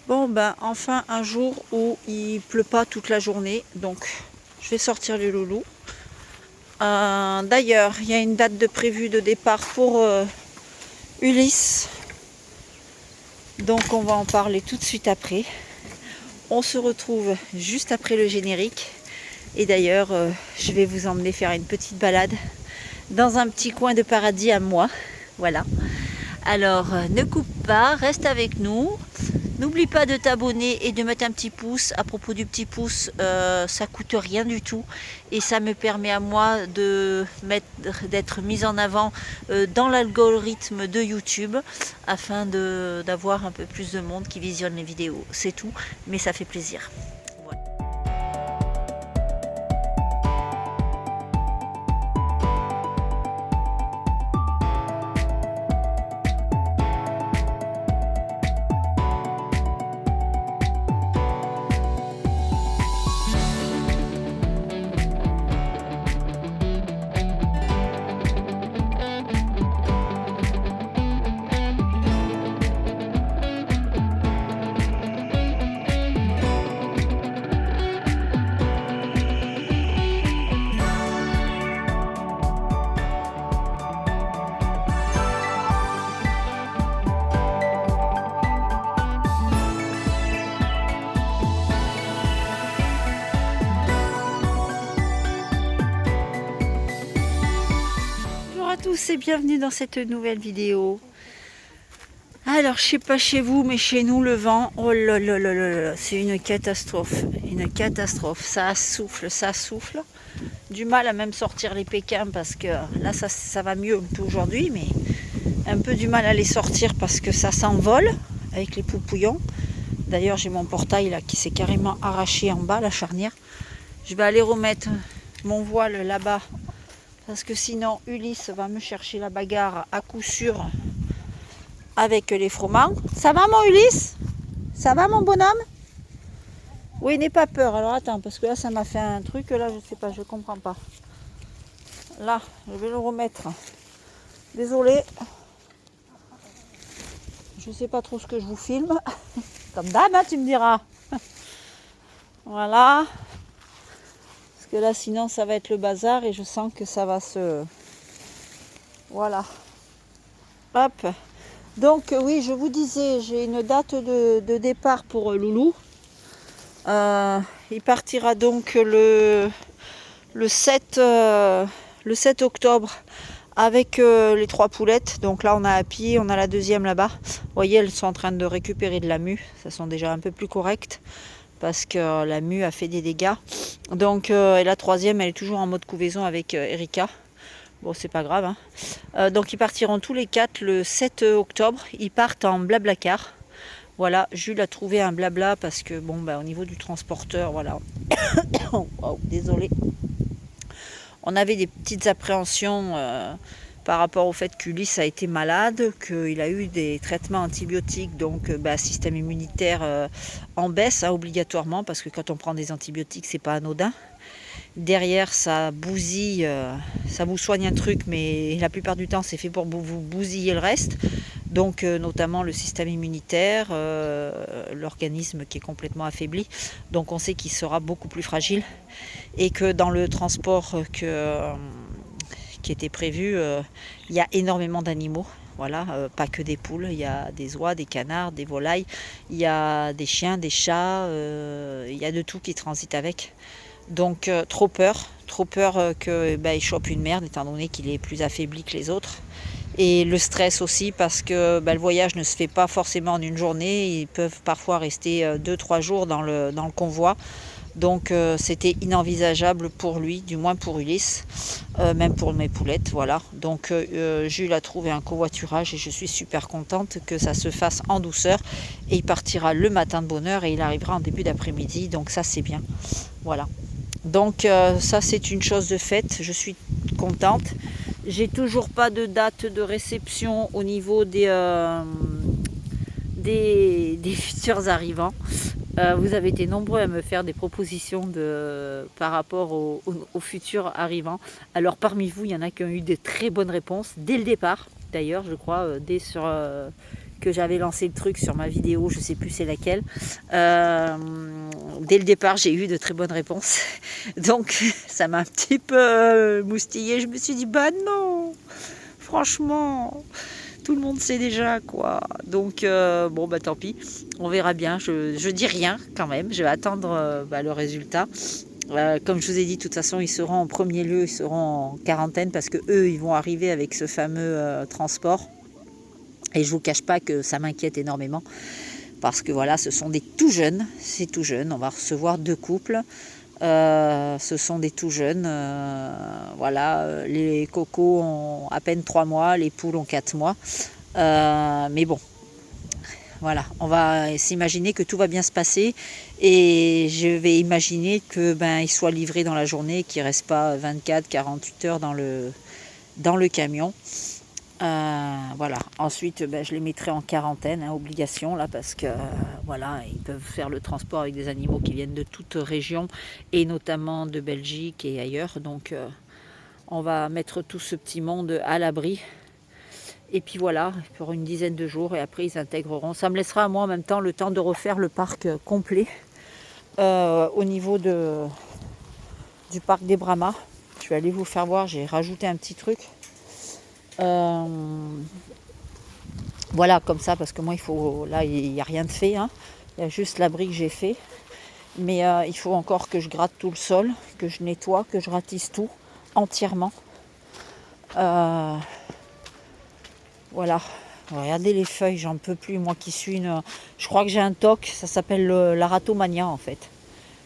Bon ben enfin un jour où il pleut pas toute la journée, donc je vais sortir les loulous. D'ailleurs, il y a une date de prévue de départ pour Ulysse, donc on va en parler tout de suite après. On se retrouve juste après le générique. Et d'ailleurs, je vais vous emmener faire une petite balade dans un petit coin de paradis à moi. Voilà. Alors, ne coupe pas, reste avec nous. N'oublie pas de t'abonner et de mettre un petit pouce. À propos du petit pouce, ça coûte rien du tout. Et ça me permet à moi d'être mise en avant dans l'algorithme de YouTube afin d'avoir un peu plus de monde qui visionne les vidéos. C'est tout, mais ça fait plaisir. Voilà. Bonjour à tous et bienvenue dans cette nouvelle vidéo. Alors, je sais pas chez vous, mais chez nous, le vent, oh là là là là, c'est une catastrophe. Une catastrophe. Ça souffle. Du mal à même sortir les pékins parce que là, ça va mieux un peu aujourd'hui, mais un peu du mal à les sortir parce que ça s'envole avec les poupouillons. D'ailleurs, j'ai mon portail là qui s'est carrément arraché en bas, la charnière. Je vais aller remettre mon voile là-bas parce que sinon, Ulysse va me chercher la bagarre à coup sûr avec les fromages. Ça va mon Ulysse? Ça va mon bonhomme? Oui, n'aie pas peur. Alors attends, parce que là ça m'a fait un truc, là je sais pas, je comprends pas. Là, je vais le remettre. Désolé. Je sais pas trop ce que je vous filme. Comme d'hab, hein, tu me diras. Voilà. Parce que là sinon ça va être le bazar et je sens que ça va se... Voilà. Hop. Donc oui, je vous disais, j'ai une date de départ pour Loulou. Il partira donc le 7 octobre avec les 3 poulettes. Donc là on a Happy, on a la deuxième là-bas. Vous voyez, elles sont en train de récupérer de la mue. Ça sont déjà un peu plus correctes parce que la mue a fait des dégâts. Donc et la troisième, elle est toujours en mode couvaison avec Erika. Bon, c'est pas grave, hein. Donc ils partiront tous les 4 le 7 octobre. Ils partent en blablacar. Voilà, Jules a trouvé un blabla parce que bon, au niveau du transporteur, voilà. Oh, désolé. On avait des petites appréhensions par rapport au fait qu'Ulysse a été malade, qu'il a eu des traitements antibiotiques, donc système immunitaire en baisse, hein, obligatoirement, parce que quand on prend des antibiotiques, c'est pas anodin. Derrière, ça bousille, ça vous soigne un truc, mais la plupart du temps, c'est fait pour vous bousiller le reste. Donc, notamment le système immunitaire, l'organisme qui est complètement affaibli. Donc, on sait qu'il sera beaucoup plus fragile. Et que dans le transport qui était prévu, il y a énormément d'animaux. Voilà, pas que des poules, il y a des oies, des canards, des volailles, il y a des chiens, des chats, il y a de tout qui transite avec. Donc trop peur qu'il chope une merde étant donné qu'il est plus affaibli que les autres. Et le stress aussi parce que le voyage ne se fait pas forcément en une journée. Ils peuvent parfois rester 2-3 jours dans le convoi. Donc c'était inenvisageable pour lui, du moins pour Ulysse, même pour mes poulettes, voilà. Donc Jules a trouvé un covoiturage et je suis super contente que ça se fasse en douceur. Et il partira le matin de bonne heure et il arrivera en début d'après-midi, donc ça c'est bien. Voilà. Donc ça c'est une chose de faite, je suis contente. J'ai toujours pas de date de réception au niveau des futurs arrivants. Vous avez été nombreux à me faire des propositions par rapport aux futurs arrivants. Alors parmi vous, il y en a qui ont eu de très bonnes réponses dès le départ. D'ailleurs, je crois, dès sur que j'avais lancé le truc sur ma vidéo, je ne sais plus c'est laquelle. Dès le départ, j'ai eu de très bonnes réponses. Donc, ça m'a un petit peu moustillé. Je me suis dit, bah non, franchement, tout le monde sait déjà, quoi. Donc, bon, bah tant pis, on verra bien. Je dis rien quand même, je vais attendre le résultat. Comme je vous ai dit, de toute façon, ils seront en premier lieu, ils seront en quarantaine parce que eux, ils vont arriver avec ce fameux transport. Et je vous cache pas que ça m'inquiète énormément parce que voilà, ce sont des tout jeunes, c'est tout jeune. On va recevoir 2 couples. Ce sont des tout jeunes. Voilà, les cocos ont à peine 3 mois, les poules ont 4 mois. Mais bon. Voilà, on va s'imaginer que tout va bien se passer et je vais imaginer que ils soient livrés dans la journée, qu'il ne reste pas 24-48 heures dans le camion. Voilà. Ensuite, je les mettrai en quarantaine, obligation là, parce que voilà, ils peuvent faire le transport avec des animaux qui viennent de toute région et notamment de Belgique et ailleurs. Donc, on va mettre tout ce petit monde à l'abri. Et puis voilà, pour une dizaine de jours et après ils intégreront. Ça me laissera à moi en même temps le temps de refaire le parc complet au niveau du parc des Brahmas. Je vais aller vous faire voir, j'ai rajouté un petit truc. Voilà, comme ça, parce que moi là il n'y a rien de fait. Hein. Il y a juste l'abri que j'ai fait. Mais il faut encore que je gratte tout le sol, que je nettoie, que je ratisse tout entièrement. Voilà, regardez les feuilles, j'en peux plus. Moi qui suis je crois que j'ai un TOC, ça s'appelle la ratomania en fait.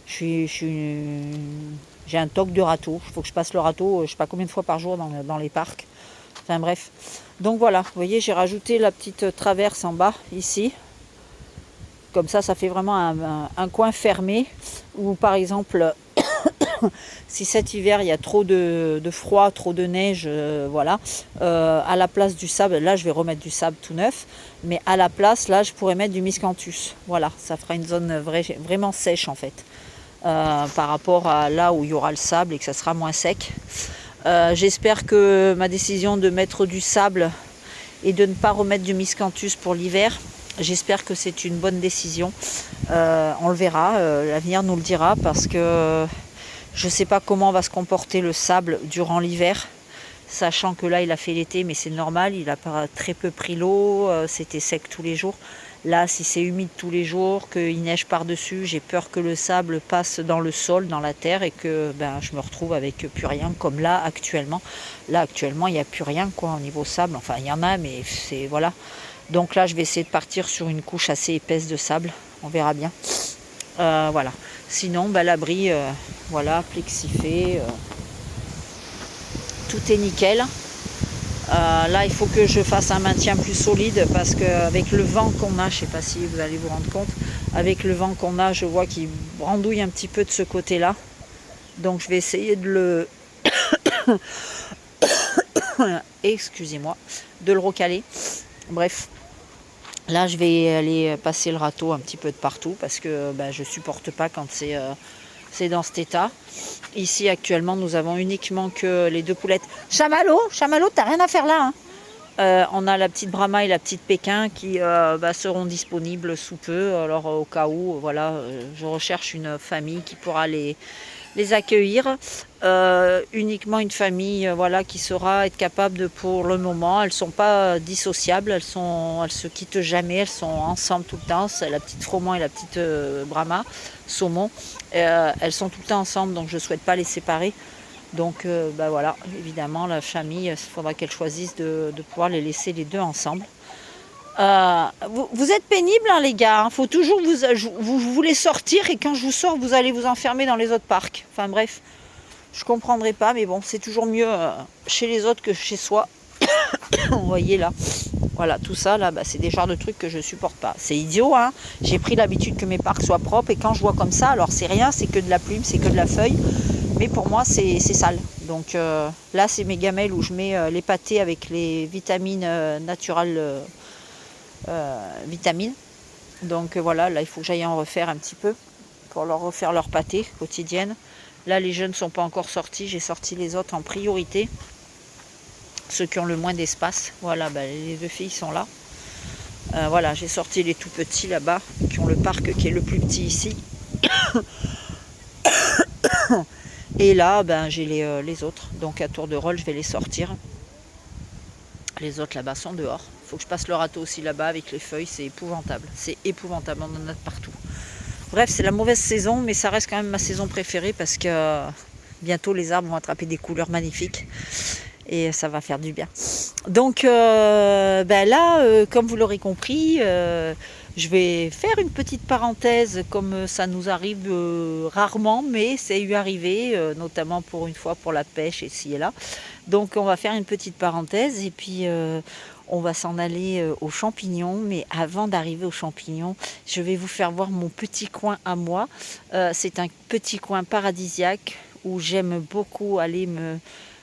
J'ai un TOC de râteau. Il faut que je passe le râteau, je ne sais pas combien de fois par jour dans les parcs. Enfin bref. Donc voilà, vous voyez, j'ai rajouté la petite traverse en bas, ici. Comme ça fait vraiment un coin fermé. Où par exemple... Si cet hiver il y a trop de froid, trop de neige, voilà, à la place du sable, là je vais remettre du sable tout neuf, mais à la place, là je pourrais mettre du miscanthus. Voilà, ça fera une zone vraiment sèche en fait, par rapport à là où il y aura le sable et que ça sera moins sec. J'espère que ma décision de mettre du sable et de ne pas remettre du miscanthus pour l'hiver, j'espère que c'est une bonne décision. On le verra, l'avenir nous le dira parce que... Je ne sais pas comment va se comporter le sable durant l'hiver, sachant que là il a fait l'été, mais c'est normal, il a très peu pris l'eau, c'était sec tous les jours. Là, si c'est humide tous les jours, qu'il neige par-dessus, j'ai peur que le sable passe dans le sol, dans la terre, et que je me retrouve avec plus rien, comme là actuellement. Là actuellement, il n'y a plus rien quoi au niveau sable, enfin il y en a, mais c'est voilà. Donc là, je vais essayer de partir sur une couche assez épaisse de sable, on verra bien. Voilà. Sinon, l'abri, voilà, plexifé, tout est nickel. Là, il faut que je fasse un maintien plus solide parce qu'avec le vent qu'on a, je ne sais pas si vous allez vous rendre compte, avec le vent qu'on a, je vois qu'il brandouille un petit peu de ce côté-là. Donc, je vais essayer de le... Excusez-moi, de le recaler. Bref. Là, je vais aller passer le râteau un petit peu de partout parce que je ne supporte pas quand c'est dans cet état. Ici, actuellement, nous avons uniquement que les 2 poulettes. Chamallow, t'as rien à faire là. Hein. On a la petite Brahma et la petite Pékin qui seront disponibles sous peu. Alors, au cas où, voilà, je recherche une famille qui pourra les accueillir. Uniquement une famille voilà, qui saura être capable de, pour le moment, elles ne sont pas dissociables, elles se quittent jamais, elles sont ensemble tout le temps. C'est la petite Froment et la petite Brahma, Saumon. Elles sont tout le temps ensemble, donc je ne souhaite pas les séparer. Donc voilà, évidemment, la famille, il faudra qu'elle choisisse de pouvoir les laisser les 2 ensemble. Vous êtes pénibles hein, les gars, hein. Faut toujours vous voulez sortir et quand je vous sors vous allez vous enfermer dans les autres parcs. Enfin bref, je comprendrai pas mais bon c'est toujours mieux chez les autres que chez soi. Vous voyez là, voilà tout ça là, c'est des genres de trucs que je supporte pas. C'est idiot hein, j'ai pris l'habitude que mes parcs soient propres et quand je vois comme ça, alors c'est rien, c'est que de la plume, c'est que de la feuille, mais pour moi c'est sale. Donc là c'est mes gamelles où je mets les pâtés avec les vitamines naturelles. Vitamines. Donc voilà, là il faut que j'aille en refaire un petit peu pour leur refaire leur pâté quotidienne. Là les jeunes ne sont pas encore sortis, j'ai sorti les autres en priorité. Ceux qui ont le moins d'espace. Voilà, les 2 filles sont là. Voilà, j'ai sorti les tout petits là-bas, qui ont le parc qui est le plus petit ici. Et là, ben, j'ai les autres. Donc à tour de rôle, je vais les sortir. Les autres là-bas sont dehors. Il faut que je passe le râteau aussi là-bas avec les feuilles. C'est épouvantable. C'est épouvantable, on en a de partout. Bref, c'est la mauvaise saison, mais ça reste quand même ma saison préférée parce que bientôt les arbres vont attraper des couleurs magnifiques. Et ça va faire du bien. Donc ben là, comme vous l'aurez compris, je vais faire une petite parenthèse comme ça nous arrive rarement, mais c'est eu arrivé, notamment pour une fois pour la pêche ici et là. Donc on va faire une petite parenthèse et puis on va s'en aller aux champignons. Mais avant d'arriver aux champignons, je vais vous faire voir mon petit coin à moi. C'est un petit coin paradisiaque où j'aime beaucoup aller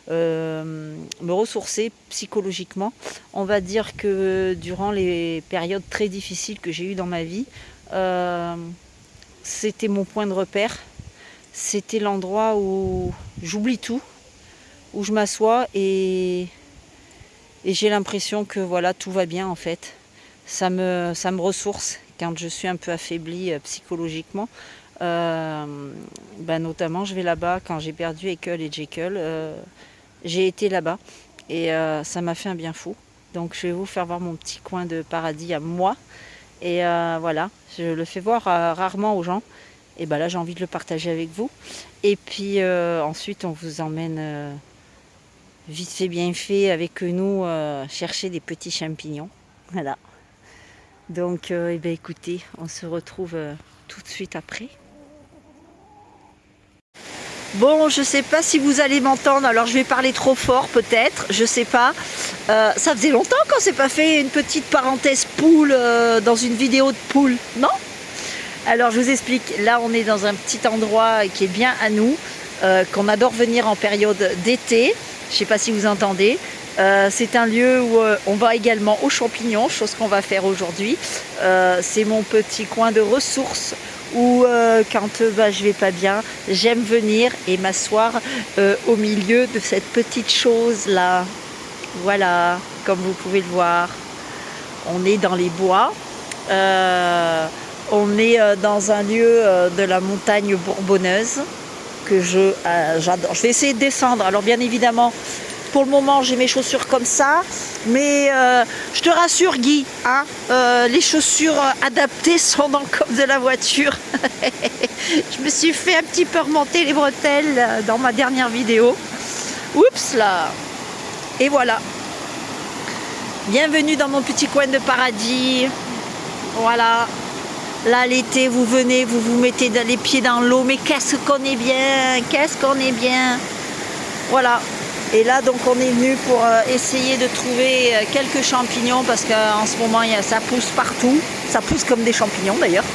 me ressourcer psychologiquement. On va dire que durant les périodes très difficiles que j'ai eues dans ma vie, c'était mon point de repère. C'était l'endroit où j'oublie tout, où je m'assois et j'ai l'impression que voilà, tout va bien en fait. Ça me ressource quand je suis un peu affaiblie psychologiquement. Notamment, je vais là-bas quand j'ai perdu Ekel et Jekyll. J'ai été là-bas et ça m'a fait un bien fou. Donc je vais vous faire voir mon petit coin de paradis à moi. Et voilà, je le fais voir rarement aux gens. Et ben là, j'ai envie de le partager avec vous. Et puis ensuite, on vous emmène vite fait, bien fait avec nous chercher des petits champignons. Voilà. Donc écoutez, on se retrouve tout de suite après. Bon, je sais pas si vous allez m'entendre, alors je vais parler trop fort peut-être, je sais pas. Ça faisait longtemps qu'on s'est pas fait une petite parenthèse poule dans une vidéo de poule, non? Alors je vous explique, là on est dans un petit endroit qui est bien à nous, qu'on adore venir en période d'été, je sais pas si vous entendez. C'est un lieu où on va également aux champignons, chose qu'on va faire aujourd'hui. C'est mon petit coin de ressources où quand je vais pas bien, j'aime venir et m'asseoir au milieu de cette petite chose là. Voilà, comme vous pouvez le voir, on est dans les bois. On est dans un lieu de la montagne bourbonneuse que j'adore. Je vais essayer de descendre. Alors bien évidemment, pour le moment, j'ai mes chaussures comme ça, mais je te rassure, Guy, hein, les chaussures adaptées sont dans le coffre de la voiture. Je me suis fait un petit peu remonter les bretelles dans ma dernière vidéo. Oups là. Et voilà. Bienvenue dans mon petit coin de paradis. Voilà. Là, l'été, vous venez, vous vous mettez les pieds dans l'eau, mais qu'est-ce qu'on est bien, qu'est-ce qu'on est bien. Voilà. Et là, donc, on est venu pour essayer de trouver quelques champignons parce qu'en ce moment, ça pousse partout. Ça pousse comme des champignons, d'ailleurs.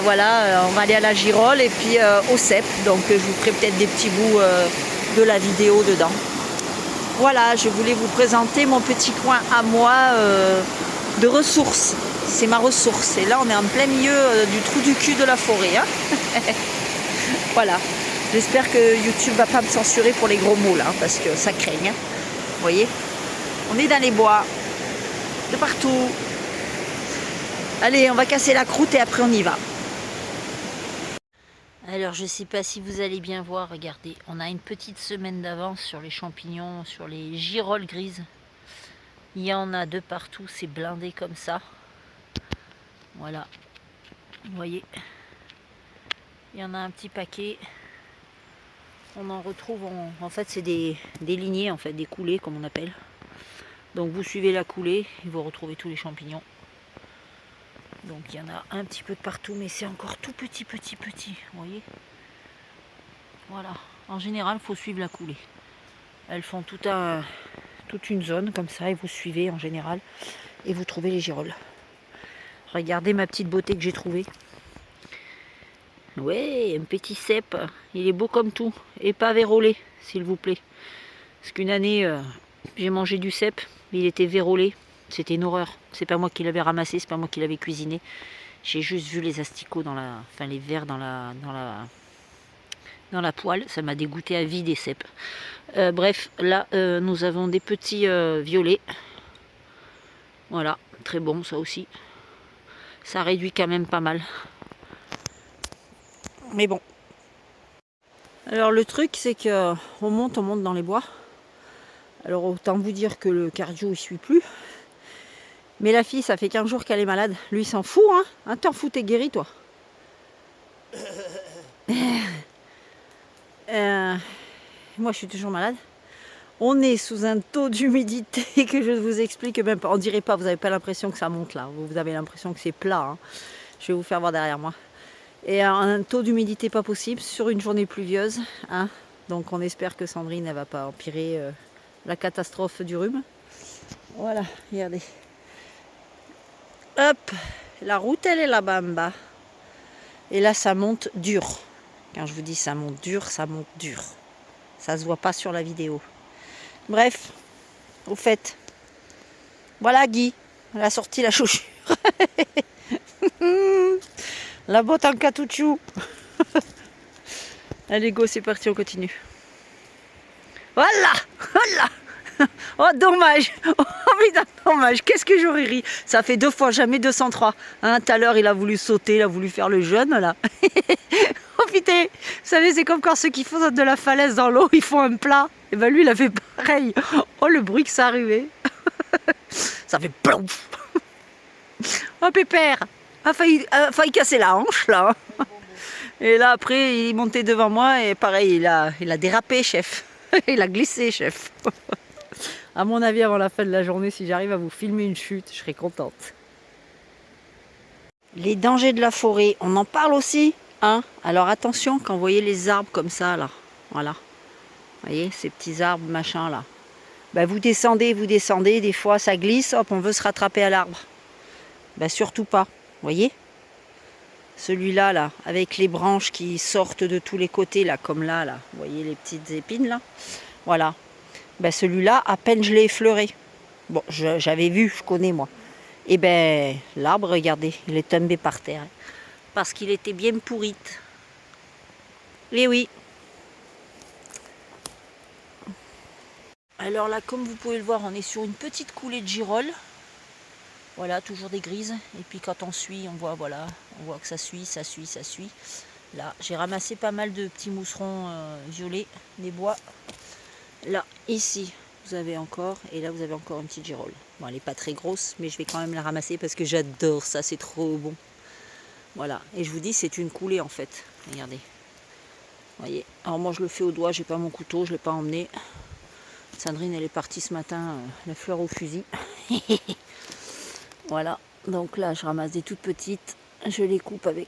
Voilà, on va aller à la girole et puis au cep. Donc, je vous ferai peut-être des petits bouts de la vidéo dedans. Voilà, je voulais vous présenter mon petit coin à moi de ressources. C'est ma ressource. Et là, on est en plein milieu du trou du cul de la forêt. Hein. Voilà. J'espère que YouTube va pas me censurer pour les gros mots là, parce que ça craigne. Hein. Vous voyez, on est dans les bois, de partout. Allez, on va casser la croûte et après on y va. Alors, je sais pas si vous allez bien voir, regardez, on a une petite semaine d'avance sur les champignons, sur les girolles grises. Il y en a de partout, c'est blindé comme ça. Voilà, vous voyez, il y en a un petit paquet. On en retrouve, en fait c'est des lignées, en fait, des coulées comme on appelle. Donc vous suivez la coulée et vous retrouvez tous les champignons. Donc il y en a un petit peu de partout, mais c'est encore tout petit, vous voyez. Voilà, en général il faut suivre la coulée. Elles font toute une zone comme ça et vous suivez en général et vous trouvez les girolles. Regardez ma petite beauté que j'ai trouvée. Ouais, un petit cep, il est beau comme tout, et pas vérolé, s'il vous plaît. Parce qu'une année, j'ai mangé du cep, il était vérolé, c'était une horreur. C'est pas moi qui l'avais ramassé, c'est pas moi qui l'avais cuisiné. J'ai juste vu les asticots les vers dans la poêle, ça m'a dégoûté à vie des cèpes. Bref, là, nous avons des petits violets. Voilà, Très bon ça aussi. Ça réduit quand même pas mal. Mais bon. Alors le truc c'est que on monte dans les bois. Alors autant vous dire que le cardio il suit plus. Mais la fille ça fait 15 jours qu'elle est malade. Lui il s'en fout hein. T'en fous, t'es guéri toi. Moi je suis toujours malade. On est sous un taux d'humidité que je vous explique même pas. On dirait pas, vous n'avez pas l'impression que ça monte là. Vous avez l'impression que c'est plat. Hein. Je vais vous faire voir derrière moi. Et un taux d'humidité pas possible sur une journée pluvieuse. Hein. Donc on espère que Sandrine ne va pas empirer la catastrophe du rhume. Voilà, regardez. Hop, la route elle est là-bas en bas. Et là ça monte dur. Quand je vous dis ça monte dur, ça monte dur. Ça se voit pas sur la vidéo. Bref, au fait, voilà Guy, elle a sorti la chaussure. La botte en caoutchouc. Allez go, c'est parti, on continue. Voilà, voilà. Oh dommage, oh putain dommage, qu'est-ce que j'aurais ri. Ça fait 2 fois, jamais 203. Hein, tout à l'heure il a voulu sauter, il a voulu faire le jeune là. Oh putain, vous savez c'est comme quand ceux qui font de la falaise dans l'eau, ils font un plat. Et ben lui il a fait pareil. Oh le bruit que ça arrivait. Ça fait plouf. Oh pépère, a failli casser la hanche là. Et là après il est monté devant moi et pareil il a dérapé chef. Il a glissé chef. À mon avis avant la fin de la journée si j'arrive à vous filmer une chute je serai contente. Les dangers de la forêt, on en parle aussi hein. Alors attention quand vous voyez les arbres comme ça là, voilà. Vous voyez ces petits arbres machin là. Ben, vous descendez, des fois ça glisse, hop on veut se rattraper à l'arbre. Ben, surtout pas, vous voyez. Celui-là, là, avec les branches qui sortent de tous les côtés, là, comme là, vous voyez les petites épines, là. Voilà. Ben, celui-là, à peine je l'ai effleuré. Bon, j'avais vu, je connais, moi. Et ben, l'arbre, regardez, il est tombé par terre. Parce qu'il était bien pourrite. Et oui. Alors là, comme vous pouvez le voir, on est sur une petite coulée de girolles. Voilà, toujours des grises. Et puis quand on suit, on voit, voilà, on voit que ça suit. Là, j'ai ramassé pas mal de petits mousserons violets des bois. Là, ici, vous avez encore, et là, vous avez encore une petite girole. Bon, elle n'est pas très grosse, mais je vais quand même la ramasser parce que j'adore ça, c'est trop bon. Voilà, et je vous dis, c'est une coulée en fait. Regardez. Vous voyez, alors moi je le fais au doigt, j'ai pas mon couteau, je l'ai pas emmené. Sandrine, elle est partie ce matin, la fleur au fusil. Voilà, donc là je ramasse des toutes petites, je les coupe avec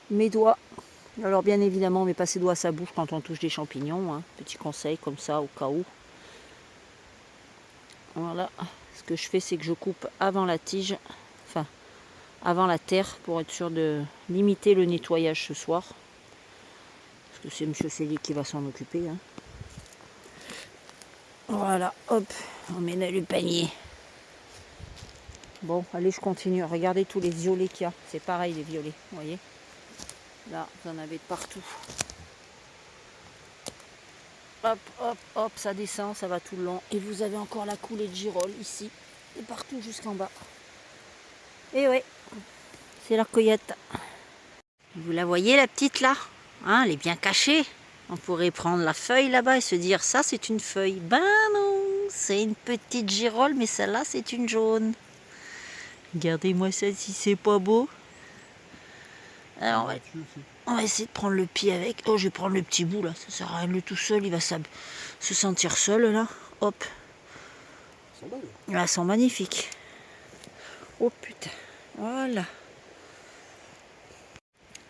mes doigts. Alors bien évidemment on met pas ses doigts à sa bouche quand on touche des champignons, hein. Petit conseil comme ça au cas où. Voilà, ce que je fais c'est que je coupe avant la tige, enfin avant la terre pour être sûr de limiter le nettoyage ce soir. Parce que c'est monsieur Célie qui va s'en occuper. Hein. Voilà, hop, on met dans le panier. Bon, allez, je continue. Regardez tous les violets qu'il y a. C'est pareil, les violets, vous voyez. Là, vous en avez de partout. Hop, hop, hop, ça descend, ça va tout le long. Et vous avez encore la coulée de girolles ici. Et partout jusqu'en bas. Et ouais, c'est la cueillette. Vous la voyez, la petite, là hein, elle est bien cachée. On pourrait prendre la feuille là-bas et se dire, ça, c'est une feuille. Ben non, c'est une petite girolle, mais celle-là, c'est une jaune. Regardez-moi ça si c'est pas beau. Alors on va essayer de prendre le pied avec. Oh, je vais prendre le petit bout là. Ça sert à rien de le tout seul. Il va se sentir seul là. Hop. Elles sont magnifiques. Oh putain. Voilà.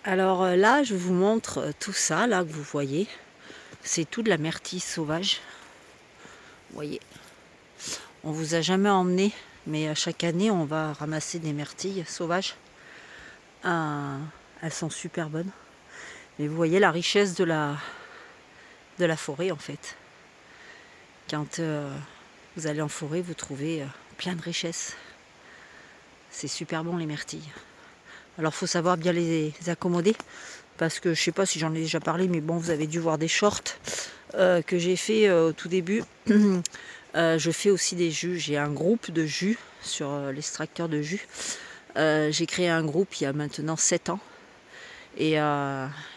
Alors là, je vous montre tout ça là que vous voyez. C'est tout de la myrtille sauvage. Vous voyez. On vous a jamais emmené. Mais chaque année, on va ramasser des myrtilles sauvages. Elles sont super bonnes. Mais vous voyez la richesse de la forêt, en fait. Quand vous allez en forêt, vous trouvez plein de richesses. C'est super bon, les myrtilles. Alors, il faut savoir bien les accommoder. Parce que, je ne sais pas si j'en ai déjà parlé, mais bon, vous avez dû voir des shorts que j'ai fait au tout début. Je fais aussi des jus. J'ai un groupe de jus sur l'extracteur de jus. J'ai créé un groupe il y a maintenant 7 ans. Et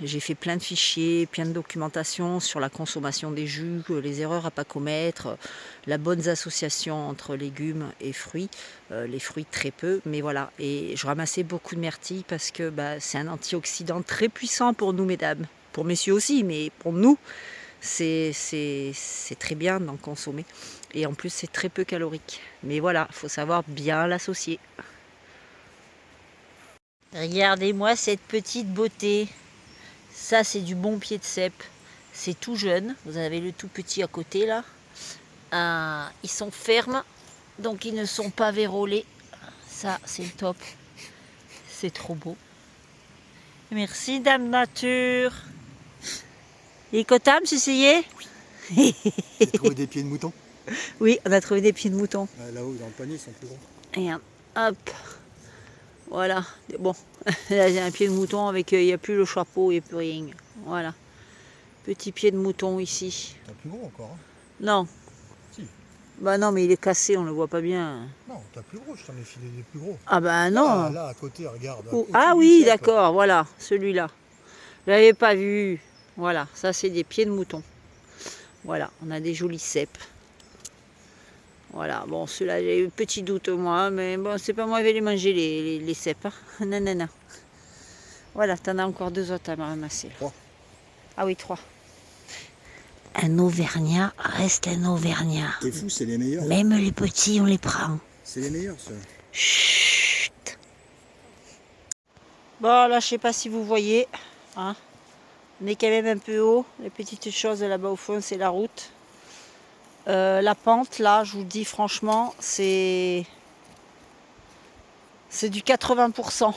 j'ai fait plein de fichiers, plein de documentation sur la consommation des jus, les erreurs à ne pas commettre, la bonne association entre légumes et fruits. Les fruits très peu, mais voilà. Et je ramassais beaucoup de myrtilles parce que c'est un antioxydant très puissant pour nous, mesdames. Pour messieurs aussi, mais pour nous, c'est très bien d'en consommer. Et en plus, c'est très peu calorique. Mais voilà, il faut savoir bien l'associer. Regardez-moi cette petite beauté. Ça, c'est du bon pied de cèpe. C'est tout jeune. Vous avez le tout petit à côté, là. Ils sont fermes, donc ils ne sont pas vérolés. Ça, c'est le top. C'est trop beau. Merci, Dame Nature. Et Cotam, tu essayé? Oui. J'ai trouvé des pieds de mouton. Oui, on a trouvé des pieds de mouton. Là-haut, dans le panier, ils sont plus gros. Regarde, hop. Voilà, bon, là j'ai un pied de mouton avec, il n'y a plus le chapeau, il n'y a plus rien. Voilà, petit pied de mouton ici. T'as plus gros encore, hein? Non. Si. Bah non, mais il est cassé, on le voit pas bien. Non, t'as plus gros, je t'en ai filé des plus gros. Ah bah non. Là, à côté, regarde. Ah oui, d'accord, voilà, celui-là. Je l'avais pas vu. Voilà, ça c'est des pieds de mouton. Voilà, on a des jolis cèpes. Voilà, bon, ceux-là, j'ai eu un petit doute, moi, mais bon, c'est pas moi qui vais les manger, les cèpes. Hein. Non, non, non. Voilà, t'en as encore 2 autres à ramasser. 3. Ah oui, 3. Un Auvergnat reste un Auvergnat. T'es fou, c'est les meilleurs. Même les petits, on les prend. C'est les meilleurs, ça. Chut. Bon, là, je sais pas si vous voyez. Hein. On est quand même un peu haut. Les petites choses là-bas au fond, c'est la route. La pente, là, je vous le dis franchement, c'est du 80%.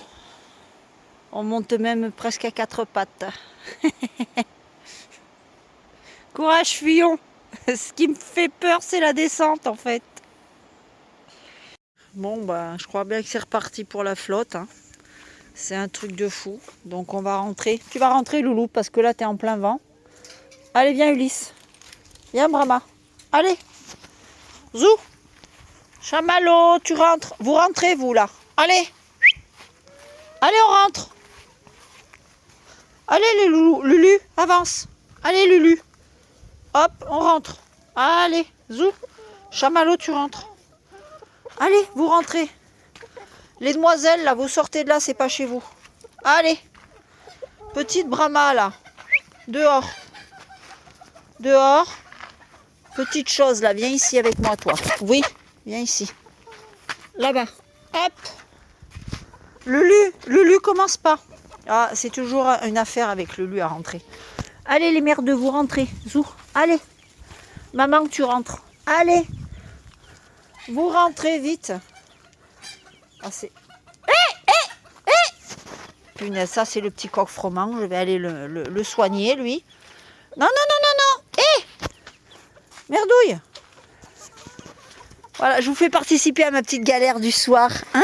On monte même presque à 4 pattes. Courage, fuyons. Ce qui me fait peur, c'est la descente, en fait. Bon, je crois bien que c'est reparti pour la flotte. Hein. C'est un truc de fou. Donc, on va rentrer. Tu vas rentrer, Loulou, parce que là, tu es en plein vent. Allez, viens, Ulysse. Viens, Brahma. Allez. Zou, Chamallow, tu rentres. Vous rentrez, vous, là. Allez. Allez, on rentre. Allez, les loulous. Lulu, avance. Allez, Lulu. Hop, on rentre. Allez, Zou, Chamallow, tu rentres. Allez, vous rentrez. Les demoiselles, là, vous sortez de là, c'est pas chez vous. Allez. Petite Brahma, là. Dehors. Dehors. Petite chose là, viens ici avec moi, toi. Oui, viens ici. Là-bas. Hop. Lulu, commence pas. Ah, c'est toujours une affaire avec Lulu à rentrer. Allez, les mères de vous rentrez. Zou, allez. Maman, tu rentres. Allez. Vous rentrez vite. Ah, c'est... Punaise, ça, c'est le petit coq froment. Je vais aller le soigner, lui. Non. Merdouille. Voilà, je vous fais participer à ma petite galère du soir. Hein,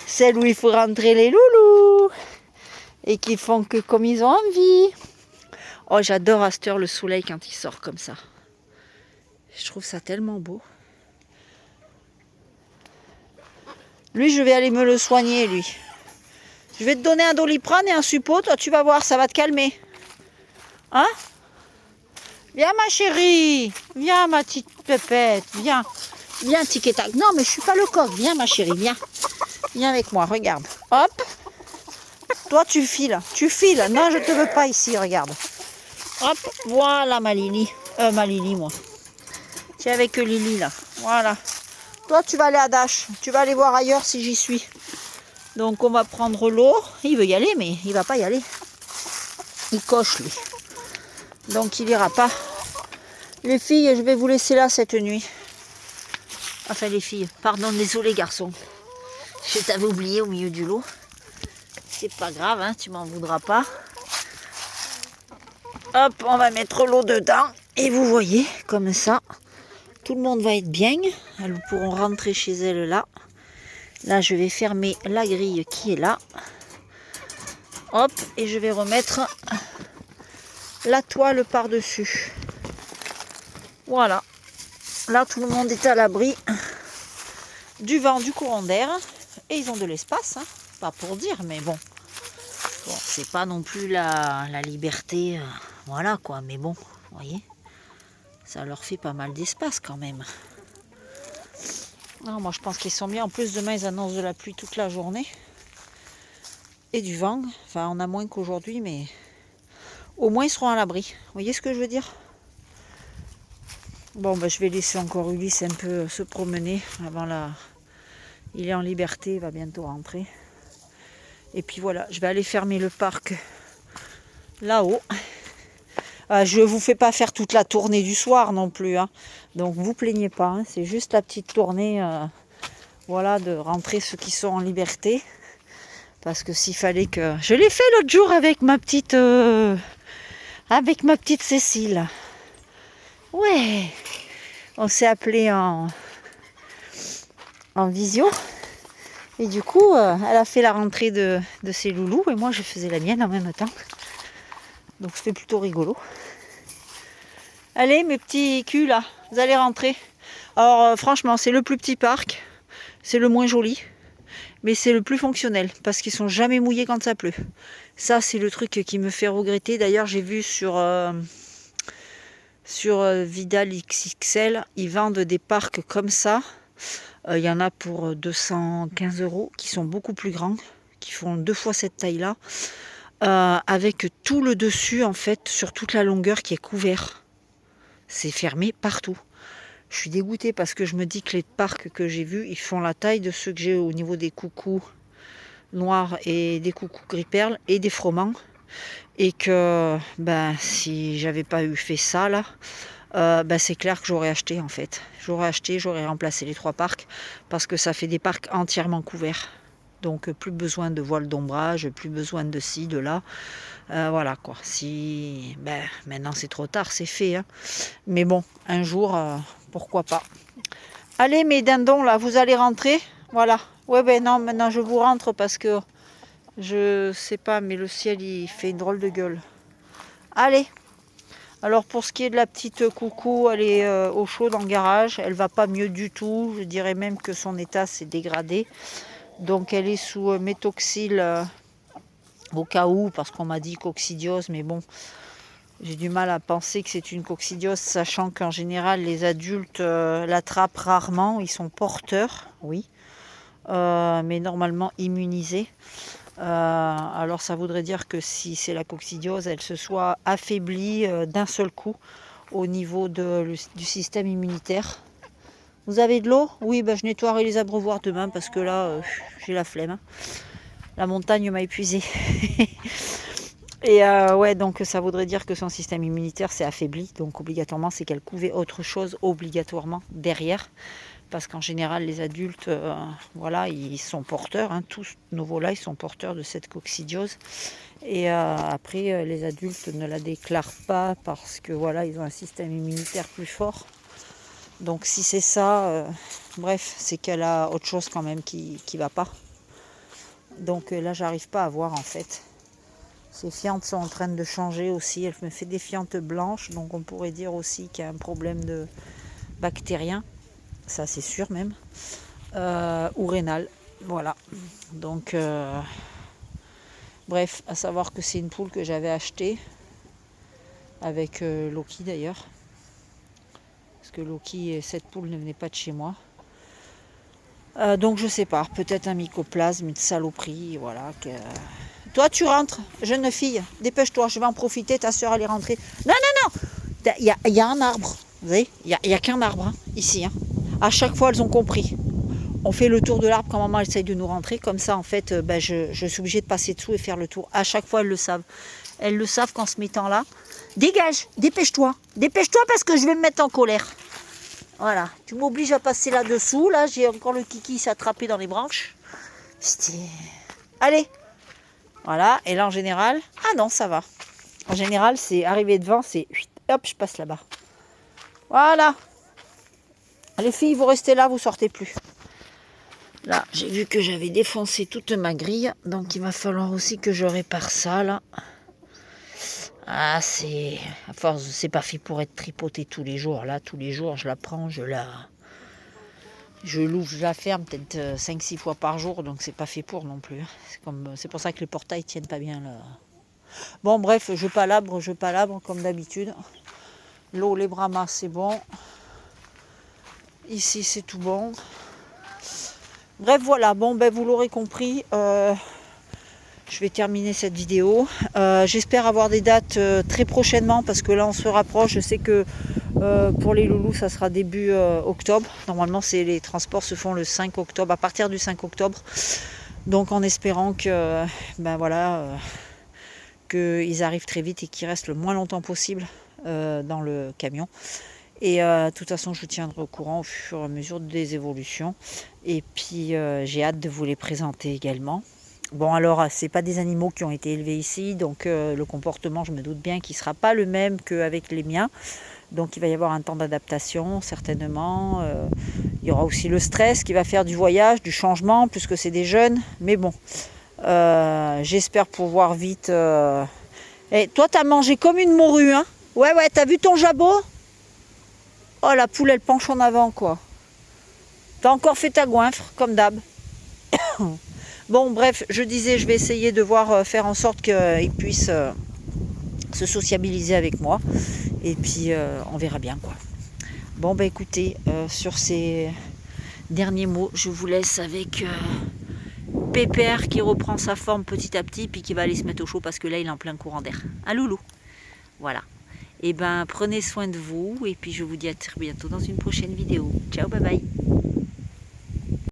celle où il faut rentrer les loulous. Et qui font que comme ils ont envie. Oh, j'adore à cette heure le soleil quand il sort comme ça. Je trouve ça tellement beau. Lui, je vais aller me le soigner, lui. Je vais te donner un Doliprane et un suppôt. Toi, tu vas voir, ça va te calmer. Hein? Viens ma chérie, viens ma petite pépette, viens, tic et tac. Non mais je suis pas le coq, viens ma chérie, viens. Viens avec moi, regarde. Hop. Toi tu files. Non je te veux pas ici, regarde. Hop, voilà ma Lily. Ma Lily moi. Tiens avec Lily là, voilà. Toi tu vas aller à Dash, tu vas aller voir ailleurs si j'y suis. Donc on va prendre l'eau. Il veut y aller mais il va pas y aller. Il coche lui. Donc il ira pas. Les filles, je vais vous laisser là cette nuit. Enfin les filles, pardon, désolé garçon. Je t'avais oublié au milieu du lot. C'est pas grave, hein, tu m'en voudras pas. Hop, on va mettre l'eau dedans. Et vous voyez, comme ça, tout le monde va être bien. Elles pourront rentrer chez elles là. Là, je vais fermer la grille qui est là. Hop, et je vais remettre la toile par-dessus. Voilà. Là, tout le monde est à l'abri du vent, du courant d'air. Et ils ont de l'espace, hein. Pas pour dire, mais bon. Bon, c'est pas non plus la liberté, voilà quoi. Mais bon, vous voyez, ça leur fait pas mal d'espace quand même. Non, moi, je pense qu'ils sont bien. En plus, demain, ils annoncent de la pluie toute la journée. Et du vent. Enfin, on a moins qu'aujourd'hui, mais au moins, ils seront à l'abri. Vous voyez ce que je veux dire? Bon, je vais laisser encore Ulysse un peu se promener avant la... Il est en liberté, il va bientôt rentrer. Et puis voilà, je vais aller fermer le parc là-haut. Je ne vous fais pas faire toute la tournée du soir non plus, hein. Donc vous plaignez pas, hein. C'est juste la petite tournée, voilà, de rentrer ceux qui sont en liberté. Parce que s'il fallait que... Je l'ai fait l'autre jour avec ma petite Cécile. Ouais, on s'est appelé en visio. Et du coup, elle a fait la rentrée de ses loulous et moi je faisais la mienne en même temps. Donc c'était plutôt rigolo. Allez mes petits culs là, vous allez rentrer. Alors franchement, c'est le plus petit parc, c'est le moins joli, mais c'est le plus fonctionnel parce qu'ils sont jamais mouillés quand ça pleut. Ça c'est le truc qui me fait regretter. D'ailleurs j'ai vu sur Vidal XXL, ils vendent des parcs comme ça. Il y en a pour 215 € qui sont beaucoup plus grands, qui font 2 fois cette taille-là, avec tout le dessus en fait sur toute la longueur qui est couvert. C'est fermé partout. Je suis dégoûtée parce que je me dis que les parcs que j'ai vus, ils font la taille de ceux que j'ai au niveau des coucous noirs et des coucous gris perle et des froment. Et que si j'avais pas fait ça là, c'est clair que j'aurais acheté en fait. J'aurais remplacé les 3 parcs parce que ça fait des parcs entièrement couverts. Donc plus besoin de voile d'ombrage, plus besoin de ci, de là. Voilà quoi. Si maintenant c'est trop tard, c'est fait, hein. Mais bon, un jour, pourquoi pas. Allez mes dindons là, vous allez rentrer. Voilà. Ouais non, maintenant je vous rentre parce que je sais pas, mais le ciel il fait une drôle de gueule. Allez. Alors pour ce qui est de la petite coucou, elle est au chaud dans le garage. Elle va pas mieux du tout. Je dirais même que son état s'est dégradé. Donc elle est sous méthoxyl au cas où, parce qu'on m'a dit coccidiose. Mais bon, j'ai du mal à penser que c'est une coccidiose, sachant qu'en général les adultes l'attrapent rarement. Ils sont porteurs, oui, mais normalement immunisés. Alors ça voudrait dire que si c'est la coccidiose, elle se soit affaiblie d'un seul coup au niveau du système immunitaire. Vous avez de l'eau? Oui, je nettoierai les abreuvoirs demain parce que là, j'ai la flemme. La montagne m'a épuisée. Et donc ça voudrait dire que son système immunitaire s'est affaibli. Donc obligatoirement, c'est qu'elle couvait autre chose obligatoirement derrière. Parce qu'en général, les adultes, voilà, ils sont porteurs, hein, tous nos volailles sont porteurs de cette coccidiose. Et après, les adultes ne la déclarent pas parce que voilà, ils ont un système immunitaire plus fort. Donc si c'est ça, bref, c'est qu'elle a autre chose quand même qui va pas. Donc là, j'arrive pas à voir en fait. Ces fientes sont en train de changer aussi. Elle me fait des fientes blanches, donc on pourrait dire aussi qu'il y a un problème de bactérien. Ça c'est sûr même, ou rénal, voilà. Donc bref, à savoir que c'est une poule que j'avais achetée avec Loki d'ailleurs, parce que Loki et cette poule ne venait pas de chez moi. Donc je sais pas, peut-être un mycoplasme, une saloperie, voilà. Toi tu rentres, jeune fille, dépêche-toi, je vais en profiter, ta soeur elle est rentrée. Non, il y a un arbre, vous voyez, il y a qu'un arbre hein, ici, hein. À chaque fois, elles ont compris. On fait le tour de l'arbre quand maman essaye de nous rentrer. Comme ça, en fait, je suis obligée de passer dessous et faire le tour. À chaque fois, elles le savent. Elles le savent qu'en se mettant là, dégage, dépêche-toi. Dépêche-toi parce que je vais me mettre en colère. Voilà, tu m'obliges à passer là-dessous. Là, j'ai encore le kiki s'est attrapé dans les branches. Allez. Voilà, et là, en général... Ah non, ça va. En général, c'est arrivé devant, c'est... Hop, je passe là-bas. Voilà. Les filles, vous restez là, vous sortez plus. Là, j'ai vu que j'avais défoncé toute ma grille. Donc, il va falloir aussi que je répare ça, là. Ah, c'est... À force, c'est pas fait pour être tripoté tous les jours. Là, tous les jours, je la prends, je l'ouvre, je la ferme peut-être 5-6 fois par jour, donc c'est pas fait pour non plus. C'est pour ça que les portails tiennent pas bien là. Bon bref, je palabre comme d'habitude. L'eau, les Brahmas, c'est bon. Ici, c'est tout bon. Bref, voilà, bon ben vous l'aurez compris. Je vais terminer cette vidéo. J'espère avoir des dates très prochainement parce que là on se rapproche. Je sais que pour les loulous ça sera début octobre. Normalement les transports se font le 5 octobre, à partir du 5 octobre. Donc en espérant que qu'ils arrivent très vite et qu'ils restent le moins longtemps possible dans le camion. Et de toute façon je vous tiendrai au courant au fur et à mesure des évolutions. Et puis j'ai hâte de vous les présenter également. Bon alors, c'est pas des animaux qui ont été élevés ici, donc le comportement, je me doute bien qu'il ne sera pas le même qu'avec les miens. Donc il va y avoir un temps d'adaptation, certainement. Il y aura aussi le stress qui va faire du voyage, du changement, puisque c'est des jeunes. Mais bon, j'espère pouvoir vite... Et toi, t'as mangé comme une morue, hein? Ouais, t'as vu ton jabot? Oh, la poule, elle penche en avant, quoi. T'as encore fait ta goinfre, comme d'hab. Bon, bref, je disais, je vais essayer de faire en sorte qu'ils puissent se sociabiliser avec moi. Et puis, on verra bien, quoi. Bon, bah écoutez, sur ces derniers mots, je vous laisse avec Pépère qui reprend sa forme petit à petit, puis qui va aller se mettre au chaud parce que là, il est en plein courant d'air. Un loulou. Voilà. Et ben, prenez soin de vous, et puis je vous dis à très bientôt dans une prochaine vidéo. Ciao, bye bye.